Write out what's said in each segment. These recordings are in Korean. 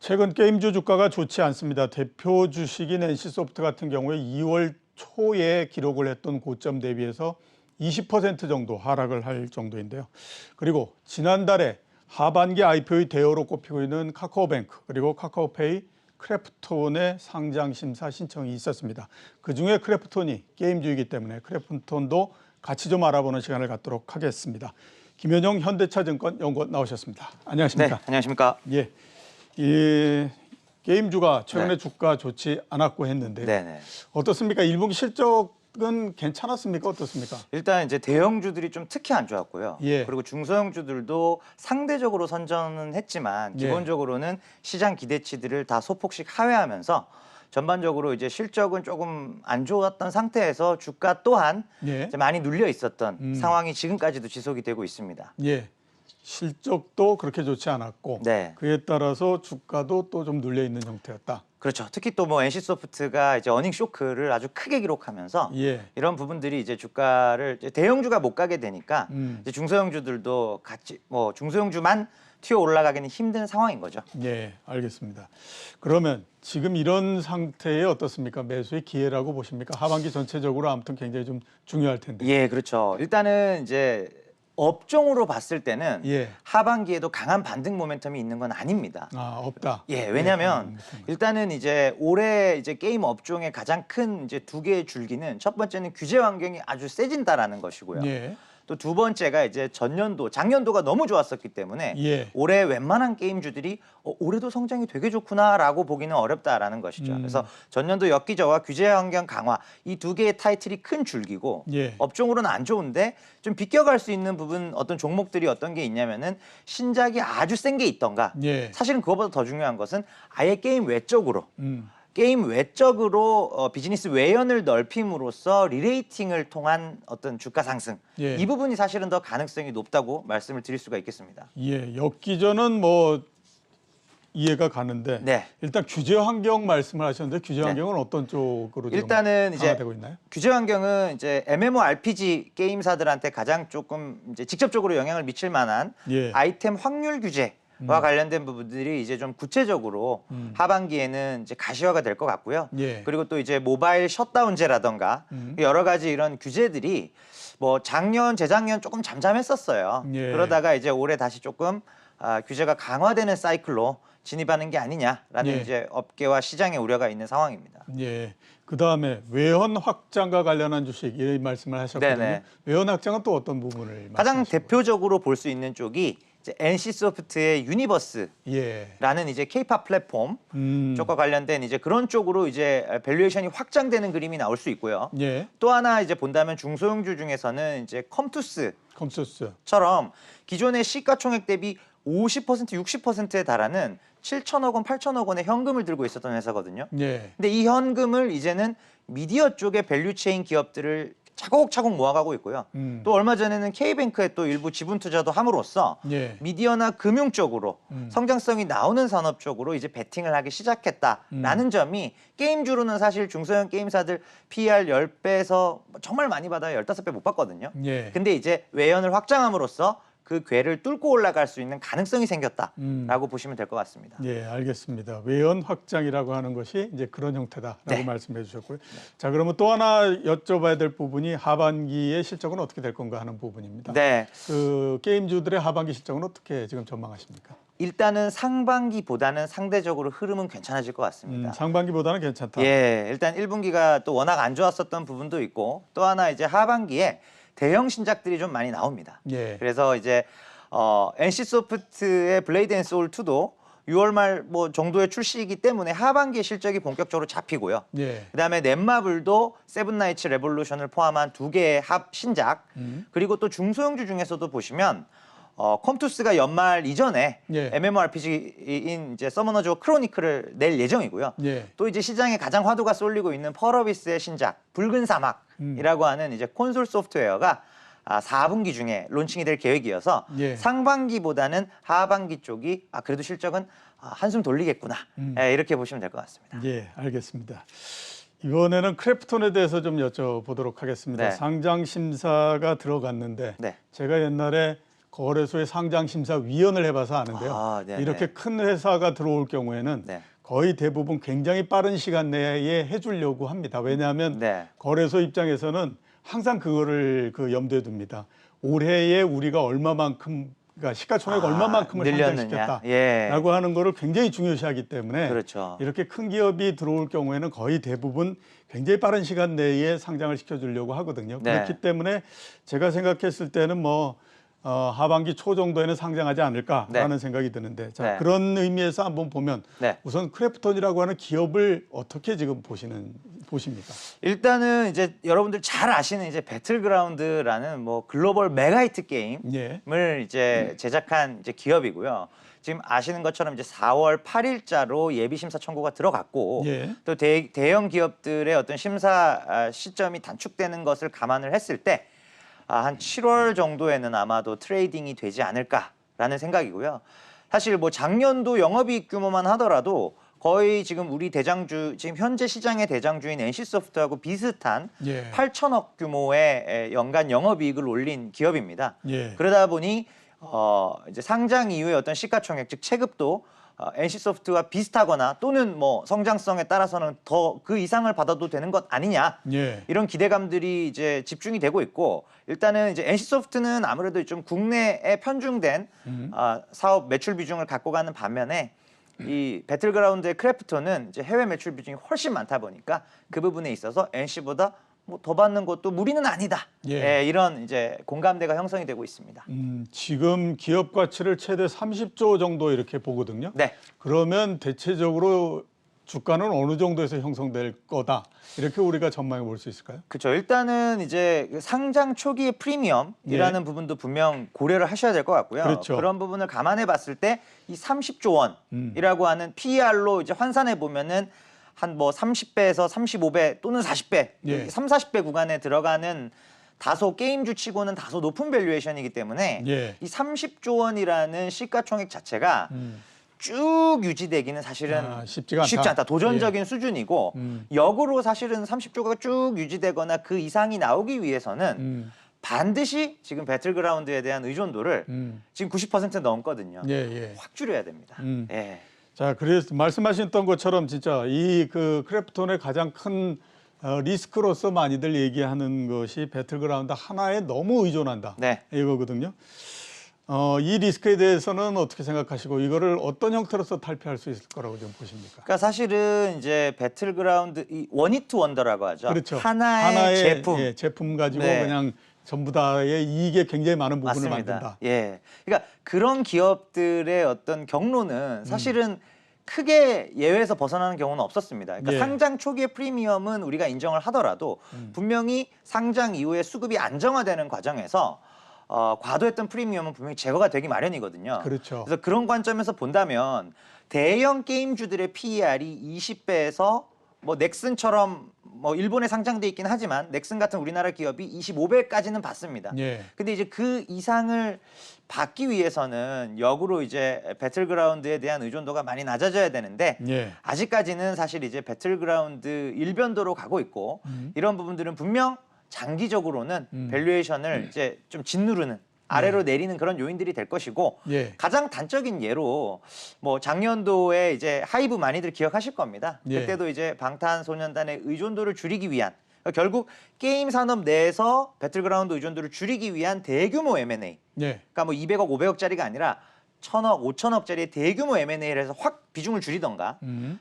최근 게임주 주가가 좋지 않습니다. 대표 주식인 NC소프트 같은 경우에 2월 초에 기록을 했던 고점 대비해서 20% 정도 하락을 할 정도인데요. 그리고 지난달에 하반기 IPO의 대어로 꼽히고 있는 카카오뱅크 그리고 카카오페이, 크래프톤의 상장 심사 신청이 있었습니다. 그중에 크래프톤이 게임주이기 때문에 크래프톤도 같이 좀 알아보는 시간을 갖도록 하겠습니다. 김현영 현대차증권 연구원 나오셨습니다. 안녕하십니까? 네, 안녕하십니까? 예, 이 게임주가 최근에 주가 좋지 않았고 했는데 네네. 어떻습니까? 1분기 실적은 괜찮았습니까? 어떻습니까? 일단 이제 대형주들이 좀 특히 안 좋았고요. 예. 그리고 중소형주들도 상대적으로 선전은 했지만 기본적으로는 시장 기대치들을 다 소폭씩 하회하면서 전반적으로 이제 실적은 조금 안 좋았던 상태에서 주가 또한 예. 이제 많이 눌려 있었던 상황이 지금까지도 지속이 되고 있습니다. 예. 실적도 그렇게 좋지 않았고 네. 그에 따라서 주가도 또 좀 눌려 있는 형태였다. 그렇죠. 특히 또 뭐 NC소프트가 이제 어닝 쇼크를 아주 크게 기록하면서 예. 이런 부분들이 이제 주가를 이제 대형주가 못 가게 되니까 이제 중소형주들도 같이 뭐 중소형주만 튀어 올라가기는 힘든 상황인 거죠. 예, 알겠습니다. 그러면 지금 이런 상태에 어떻습니까? 매수의 기회라고 보십니까? 하반기 전체적으로 아무튼 굉장히 좀 중요할 텐데. 예, 그렇죠. 일단은 이제 업종으로 봤을 때는 예. 하반기에도 강한 반등 모멘텀이 있는 건 아닙니다. 아, 없다. 예, 왜냐하면 일단은 이제 올해 이제 게임 업종의 가장 큰 이제 두 개의 줄기는 첫 번째는 규제 환경이 아주 세진다라는 것이고요. 예. 또 두 번째가 이제 전년도, 작년도가 너무 좋았었기 때문에 예. 올해 웬만한 게임주들이 올해도 성장이 되게 좋구나라고 보기는 어렵다라는 것이죠. 그래서 전년도 엽기저하, 규제 환경 강화 이 두 개의 타이틀이 큰 줄기고 예. 업종으로는 안 좋은데 좀 비껴갈 수 있는 부분 어떤 종목들이 어떤 게 있냐면은 신작이 아주 센 게 있던가 예. 사실은 그것보다 더 중요한 것은 아예 게임 외적으로 게임 외적으로 비즈니스 외연을 넓힘으로써 리레이팅을 통한 어떤 주가 상승 예. 이 부분이 사실은 더 가능성이 높다고 말씀을 드릴 수가 있겠습니다. 예, 엽기전은 뭐 이해가 가는데 네. 일단 규제 환경 말씀을 하셨는데 규제 네. 환경은 어떤 쪽으로 일단은 지금 이제 강화되고 있나요? 규제 환경은 이제 MMORPG 게임사들한테 가장 조금 이제 직접적으로 영향을 미칠 만한 예. 아이템 확률 규제와 관련된 부분들이 이제 좀 구체적으로 하반기에는 이제 가시화가 될 것 같고요. 예. 그리고 또 이제 모바일 셧다운제라던가 여러 가지 이런 규제들이 뭐 작년, 재작년 조금 잠잠했었어요. 예. 그러다가 이제 올해 다시 조금 규제가 강화되는 사이클로 진입하는 게 아니냐라는 예. 이제 업계와 시장의 우려가 있는 상황입니다. 예. 그다음에 외연 확장과 관련한 주식 이 말씀을 하셨거든요. 네네. 외연 확장은 또 어떤 부분을 가장 말씀하신 대표적으로 볼 수 있는 쪽이 이제 NC소프트의 유니버스라는 거예요? 예. 이제 K-팝 플랫폼 쪽과 관련된 이제 그런 쪽으로 이제 밸류에이션이 확장되는 그림이 나올 수 있고요. 예. 또 하나 이제 본다면 중소형주 중에서는 이제 컴투스처럼 컴소스. 기존의 시가총액 대비 50%, 60%에 달하는 7천억 원, 8천억 원의 현금을 들고 있었던 회사거든요. 예. 근데 이 현금을 이제는 미디어 쪽의 밸류체인 기업들을 차곡차곡 모아가고 있고요. 또 얼마 전에는 K뱅크에 또 일부 지분 투자도 함으로써 예. 미디어나 금융 쪽으로 성장성이 나오는 산업 쪽으로 이제 베팅을 하기 시작했다라는 점이 게임주로는 사실 중소형 게임사들 PER 10배에서 정말 많이 받아요. 15배 못 받거든요. 예. 근데 이제 외연을 확장함으로써 그 궤를 뚫고 올라갈 수 있는 가능성이 생겼다라고 보시면 될 것 같습니다. 예, 알겠습니다. 외연 확장이라고 하는 것이 이제 그런 형태다라고 네. 말씀해 주셨고요. 자, 그러면 또 하나 여쭤봐야 될 부분이 하반기의 실적은 어떻게 될 건가 하는 부분입니다. 네. 그 게임주들의 하반기 실적은 어떻게 지금 전망하십니까? 일단은 상반기보다는 상대적으로 흐름은 괜찮아질 것 같습니다. 상반기보다는 괜찮다. 예, 일단 1분기가 또 워낙 안 좋았었던 부분도 있고 또 하나 이제 하반기에 대형 신작들이 좀 많이 나옵니다. 예. 그래서 이제 NC소프트의 블레이드 앤 소울 2도 6월 말 뭐 정도의 출시이기 때문에 하반기에 실적이 본격적으로 잡히고요. 예. 그다음에 넷마블도 세븐나이츠 레볼루션을 포함한 두 개의 합 신작 그리고 또 중소형주 중에서도 보시면 컴투스가 연말 이전에 예. MMORPG인 이제 서머너즈 오브 크로니클을 낼 예정이고요. 예. 또 이제 시장에 가장 화두가 쏠리고 있는 펄어비스의 신작 붉은 사막이라고 하는 이제 콘솔 소프트웨어가 4분기 중에 론칭이 될 계획이어서 예. 상반기보다는 하반기 쪽이 그래도 실적은 한숨 돌리겠구나 이렇게 보시면 될 것 같습니다. 예, 알겠습니다. 이번에는 크래프톤에 대해서 좀 여쭤보도록 하겠습니다. 네. 상장 심사가 들어갔는데 네. 제가 옛날에 거래소의 상장심사위원을 해봐서 아는데요. 아, 네네. 이렇게 큰 회사가 들어올 경우에는 네. 거의 대부분 굉장히 빠른 시간 내에 해주려고 합니다. 왜냐하면 네. 거래소 입장에서는 항상 그거를 염두에 둡니다. 올해에 우리가 얼마만큼, 그러니까 시가총액 얼마만큼을 늘렸느냐. 예. 상장시켰다라고 하는 거를 굉장히 중요시하기 때문에 그렇죠. 이렇게 큰 기업이 들어올 경우에는 거의 대부분 굉장히 빠른 시간 내에 상장을 시켜주려고 하거든요. 네. 그렇기 때문에 제가 생각했을 때는 하반기 초 정도에는 상장하지 않을까라는 네. 생각이 드는데, 자, 네. 그런 의미에서 한번 보면 네. 우선 크래프톤이라고 하는 기업을 어떻게 지금 보십니까? 일단은 이제 여러분들 잘 아시는 이제 배틀그라운드라는 뭐 글로벌 메가히트 게임을 예. 이제 제작한 이제 기업이고요. 지금 아시는 것처럼 이제 4월 8일자로 예비 심사 청구가 들어갔고, 예. 또 대형 기업들의 어떤 심사 시점이 단축되는 것을 감안을 했을 때 한 7월 정도에는 아마도 트레이딩이 되지 않을까라는 생각이고요. 사실 뭐 작년도 영업이익 규모만 하더라도 거의 지금 우리 지금 현재 시장의 대장주인 NC소프트하고 비슷한 예. 8천억 규모의 연간 영업이익을 올린 기업입니다. 예. 그러다 보니 이제 상장 이후의 어떤 시가총액, 즉 체급도 NC소프트와 비슷하거나 또는 뭐 성장성에 따라서는 더 그 이상을 받아도 되는 것 아니냐, 예. 이런 기대감들이 이제 집중이 되고 있고, 일단은 이제 NC소프트는 아무래도 좀 국내에 편중된 사업 매출 비중을 갖고 가는 반면에 이 배틀그라운드의 크래프톤은 이제 해외 매출 비중이 훨씬 많다 보니까 그 부분에 있어서 NC보다 뭐 더 받는 것도 무리는 아니다. 예. 이런 이제 공감대가 형성이 되고 있습니다. 지금 기업 가치를 최대 30조 정도 이렇게 보거든요. 네. 그러면 대체적으로 주가는 어느 정도에서 형성될 거다, 이렇게 우리가 전망해 볼 수 있을까요? 그렇죠. 일단은 이제 그 상장 초기의 프리미엄이라는 부분도 분명 고려를 하셔야 될 것 같고요. 그렇죠. 그런 부분을 감안해 봤을 때 이 30조 원이라고 하는 PER로 이제 환산해 보면은 한 뭐 30배에서 35배 또는 40배, 예. 3, 40배 구간에 들어가는 다소 게임주 치고는 다소 높은 밸류에이션이기 때문에 예. 이 30조 원이라는 시가총액 자체가 쭉 유지되기는 사실은 쉽지가 않다. 쉽지 않다. 도전적인 수준이고, 역으로 사실은 30조가 쭉 유지되거나 그 이상이 나오기 위해서는 반드시 지금 배틀그라운드에 대한 의존도를 지금 90% 넘거든요. 예, 예. 확 줄여야 됩니다. 예. 자, 그래서 말씀하셨던 것처럼 진짜 이 크래프톤의 가장 큰 리스크로서 많이들 얘기하는 것이 배틀그라운드 하나에 너무 의존한다. 네. 이거거든요. 이 리스크에 대해서는 어떻게 생각하시고 이거를 어떤 형태로서 탈피할 수 있을 거라고 좀 보십니까? 그러니까 사실은 이제 배틀그라운드 이 원히트 원더라고 하죠. 그렇죠. 하나의 제품. 예, 제품 가지고 네. 그냥 전부 다의 이익에 굉장히 많은 부분을 맞습니다. 만든다. 예. 그러니까 그런 기업들의 어떤 경로는 사실은 크게 예외에서 벗어나는 경우는 없었습니다. 그러니까 예. 상장 초기의 프리미엄은 우리가 인정을 하더라도 분명히 상장 이후에 수급이 안정화되는 과정에서 과도했던 프리미엄은 분명히 제거가 되기 마련이거든요. 그렇죠. 그래서 그런 관점에서 본다면 대형 게임주들의 PER이 20배에서 뭐 넥슨처럼 뭐 일본에 상장돼 있긴 하지만 넥슨 같은 우리나라 기업이 25배까지는 받습니다. 예. 근데 이제 그 이상을 받기 위해서는 역으로 이제 배틀그라운드에 대한 의존도가 많이 낮아져야 되는데 예. 아직까지는 사실 이제 배틀그라운드 일변도로 가고 있고, 이런 부분들은 분명 장기적으로는 밸류에이션을 이제 좀 짓누르는, 아래로 내리는 그런 요인들이 될 것이고, 예. 가장 단적인 예로 뭐 작년도에 이제 하이브 많이들 기억하실 겁니다. 예. 그때도 이제 방탄소년단의 의존도를 줄이기 위한, 결국 게임 산업 내에서 배틀그라운드 의존도를 줄이기 위한 대규모 M&A, 예. 그러니까 뭐 200억, 500억짜리가 아니라 1000억, 5000억짜리의 대규모 M&A를 해서 확 비중을 줄이던가,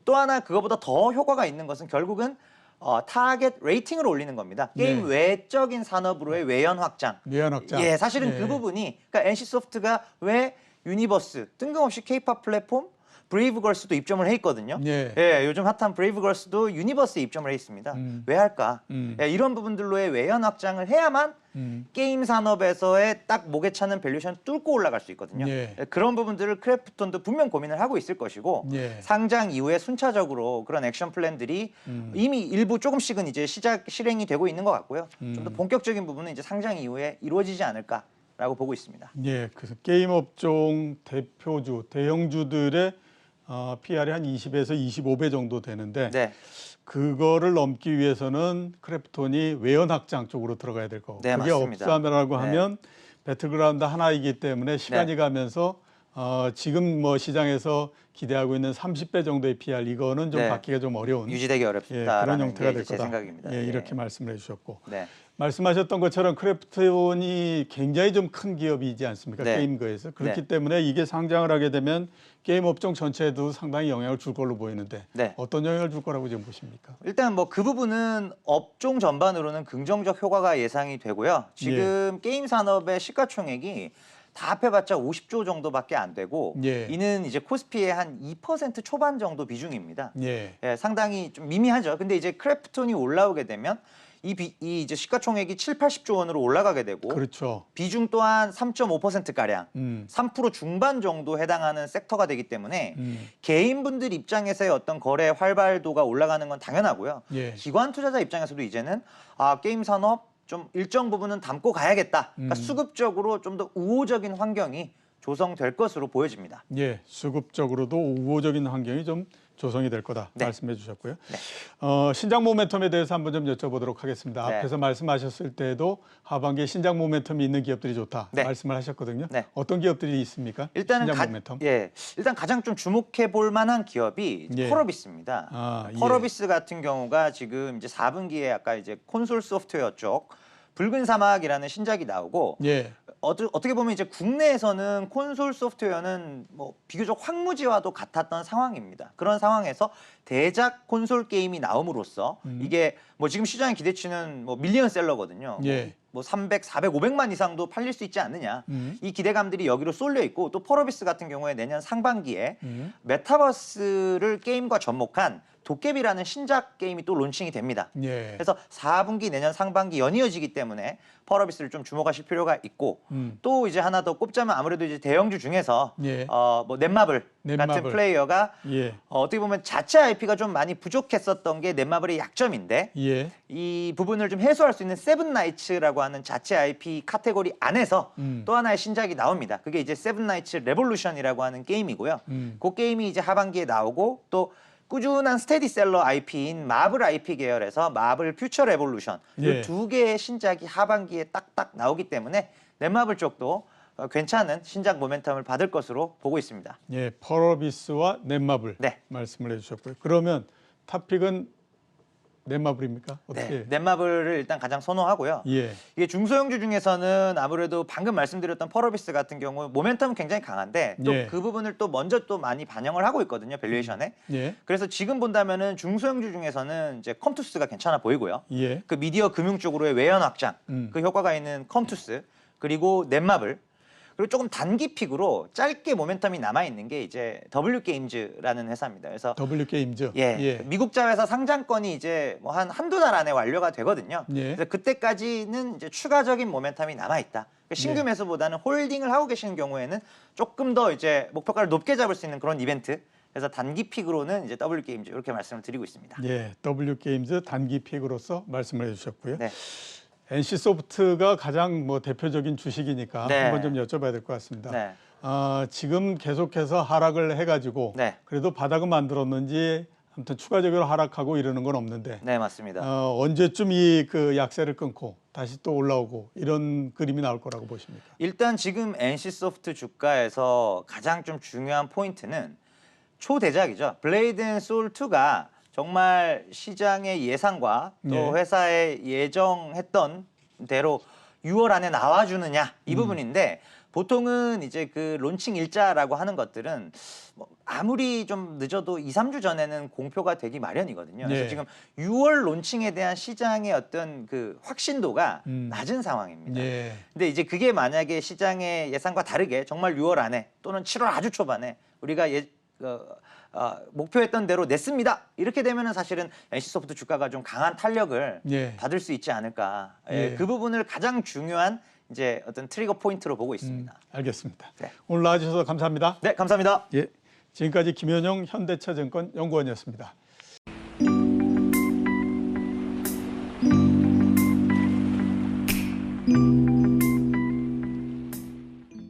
또 하나 그거보다 더 효과가 있는 것은 결국은 타겟 레이팅을 올리는 겁니다. 게임 네. 외적인 산업으로의 외연 확장. 외연 확장. 예, 사실은 예. 그 부분이, 그러니까 NC소프트가 왜 유니버스, 뜬금없이 K-팝 플랫폼 브레이브걸스도 입점을 해 있거든요. 예. 예, 요즘 핫한 브레이브걸스도 유니버스에 입점을 해 있습니다. 왜 할까? 예, 이런 부분들로의 외연 확장을 해야만 게임 산업에서의 딱 목에 차는 밸류션 뚫고 올라갈 수 있거든요. 예. 예, 그런 부분들을 크래프톤도 분명 고민을 하고 있을 것이고, 예. 상장 이후에 순차적으로 그런 액션 플랜들이 이미 일부 조금씩은 이제 실행이 되고 있는 것 같고요. 좀 더 본격적인 부분은 이제 상장 이후에 이루어지지 않을까라고 보고 있습니다. 예, 그래서 게임 업종 대표주, 대형주들의 PR이 한 20에서 25배 정도 되는데, 네. 그거를 넘기 위해서는 크래프톤이 외연 확장 쪽으로 들어가야 될 거고, 네, 그게 맞습니다. 없다라고 네. 하면 배틀그라운드 하나이기 때문에 시간이 네. 가면서 지금 뭐 시장에서 기대하고 있는 30배 정도의 PR 이거는 좀 네. 받기가 좀 어려운 유지되기 예, 어렵다라는 그런 형태가 게 될 제 거다. 생각입니다. 예, 예. 이렇게 말씀을 해주셨고 네. 말씀하셨던 것처럼 크래프톤이 굉장히 좀 큰 기업이지 않습니까? 네. 게임거에서 그렇기 네. 때문에 이게 상장을 하게 되면 게임 업종 전체에도 상당히 영향을 줄 걸로 보이는데 네. 어떤 영향을 줄 거라고 지금 보십니까? 일단 뭐 그 부분은 업종 전반으로는 긍정적 효과가 예상이 되고요. 지금 게임 산업의 시가총액이 다 합해봤자 50조 정도밖에 안 되고 예. 이는 이제 코스피의 한 2% 초반 정도 비중입니다. 예. 예, 상당히 좀 미미하죠. 근데 이제 크래프톤이 올라오게 되면 이 이제 시가총액이 7, 80조 원으로 올라가게 되고 그렇죠. 비중 또한 3.5%가량 3% 중반 정도 해당하는 섹터가 되기 때문에 개인분들 입장에서의 어떤 거래 활발도가 올라가는 건 당연하고요. 예. 기관 투자자 입장에서도 이제는 게임 산업 좀 일정 부분은 담고 가야겠다. 그러니까 수급적으로 좀 더 우호적인 환경이 조성될 것으로 보여집니다. 예, 수급적으로도 우호적인 환경이 좀 조성이 될 거다 네. 말씀해 주셨고요. 네. 신작 모멘텀에 대해서 한번 좀 여쭤보도록 하겠습니다. 네. 앞에서 말씀하셨을 때도 하반기에 신작 모멘텀이 있는 기업들이 좋다 네. 말씀을 하셨거든요. 네. 어떤 기업들이 있습니까? 일단은 신작 모멘텀. 일단 가장 좀 주목해 볼 만한 기업이 예. 펄어비스입니다. 펄어비스 같은 경우가 지금 이제 4분기에 아까 이제 콘솔 소프트웨어 쪽 붉은 사막이라는 신작이 나오고 예. 어떻게 보면 이제 국내에서는 콘솔 소프트웨어는 뭐 비교적 황무지와도 같았던 상황입니다. 그런 상황에서 대작 콘솔 게임이 나옴으로써 이게 뭐 지금 시장의 기대치는 뭐 밀리언셀러거든요. 예. 뭐 300, 400, 500만 이상도 팔릴 수 있지 않느냐. 이 기대감들이 여기로 쏠려 있고 또 펄어비스 같은 경우에 내년 상반기에 메타버스를 게임과 접목한 도깨비라는 신작 게임이 또 론칭이 됩니다. 예. 그래서 4분기 내년 상반기 연이어지기 때문에 펄어비스를 좀 주목하실 필요가 있고 또 이제 하나 더 꼽자면 아무래도 이제 대형주 중에서 예. 뭐 넷마블 같은 넷마블. 플레이어가 예. 어떻게 보면 자체 IP가 좀 많이 부족했었던 게 넷마블의 약점인데 예. 이 부분을 좀 해소할 수 있는 세븐나이츠라고 하는 자체 IP 카테고리 안에서 또 하나의 신작이 나옵니다. 그게 이제 세븐나이츠 레볼루션이라고 하는 게임이고요. 그 게임이 이제 하반기에 나오고 또 꾸준한 스테디셀러 IP인 마블 IP 계열에서 마블 퓨처 레볼루션 예. 이 두 개의 신작이 하반기에 딱딱 나오기 때문에 넷마블 쪽도 괜찮은 신작 모멘텀을 받을 것으로 보고 있습니다. 예. 펄어비스와 넷마블 네. 말씀을 해주셨고요. 그러면 탑픽은 넷마블입니까? 어떻게? 네, 넷마블을 일단 가장 선호하고요. 예. 이게 중소형주 중에서는 아무래도 방금 말씀드렸던 펄어비스 같은 경우 모멘텀은 굉장히 강한데 또 예. 그 부분을 또 먼저 또 많이 반영을 하고 있거든요, 밸류에이션에. 예. 그래서 지금 본다면은 중소형주 중에서는 이제 컴투스가 괜찮아 보이고요. 예. 그 미디어 금융 쪽으로의 외연 확장, 그 효과가 있는 컴투스, 그리고 넷마블, 그리고 조금 단기 픽으로 짧게 모멘텀이 남아 있는 게 이제 W 게임즈라는 회사입니다. 그래서 W 게임즈. 미국 자회사 상장권이 이제 뭐 한두 달 안에 완료가 되거든요. 예. 그래서 그때까지는 이제 추가적인 모멘텀이 남아 있다. 신규 예. 매수보다는 홀딩을 하고 계시는 경우에는 조금 더 이제 목표가를 높게 잡을 수 있는 그런 이벤트. 그래서 단기 픽으로는 이제 W 게임즈 이렇게 말씀을 드리고 있습니다. 예. W 게임즈 단기 픽으로서 말씀을 해주셨고요. 네. NC소프트가 가장 뭐 대표적인 주식이니까 네. 한번 좀 여쭤봐야 될 것 같습니다. 네. 지금 계속해서 하락을 해가지고 네. 그래도 바닥은 만들었는지 아무튼 추가적으로 하락하고 이러는 건 없는데 네, 맞습니다. 언제쯤 이 그 약세를 끊고 다시 또 올라오고 이런 그림이 나올 거라고 보십니까? 일단 지금 NC소프트 주가에서 가장 좀 중요한 포인트는 초대작이죠. 블레이드 앤 소울 2가 정말 시장의 예상과 또 네. 회사의 예정했던 대로 6월 안에 나와주느냐 이 부분인데 보통은 이제 그 론칭 일자라고 하는 것들은 뭐 아무리 좀 늦어도 2, 3주 전에는 공표가 되기 마련이거든요. 그래서 네. 지금 6월 론칭에 대한 시장의 어떤 그 확신도가 낮은 상황입니다. 예. 근데 이제 그게 만약에 시장의 예상과 다르게 정말 6월 안에 또는 7월 아주 초반에 우리가 목표했던 대로 냈습니다. 이렇게 되면은 사실은 NC소프트 주가가 좀 강한 탄력을 예. 받을 수 있지 않을까. 예. 그 부분을 가장 중요한 이제 어떤 트리거 포인트로 보고 있습니다. 알겠습니다. 네. 오늘 나와주셔서 감사합니다. 네, 감사합니다. 예. 지금까지 김현용 현대차증권 연구원이었습니다.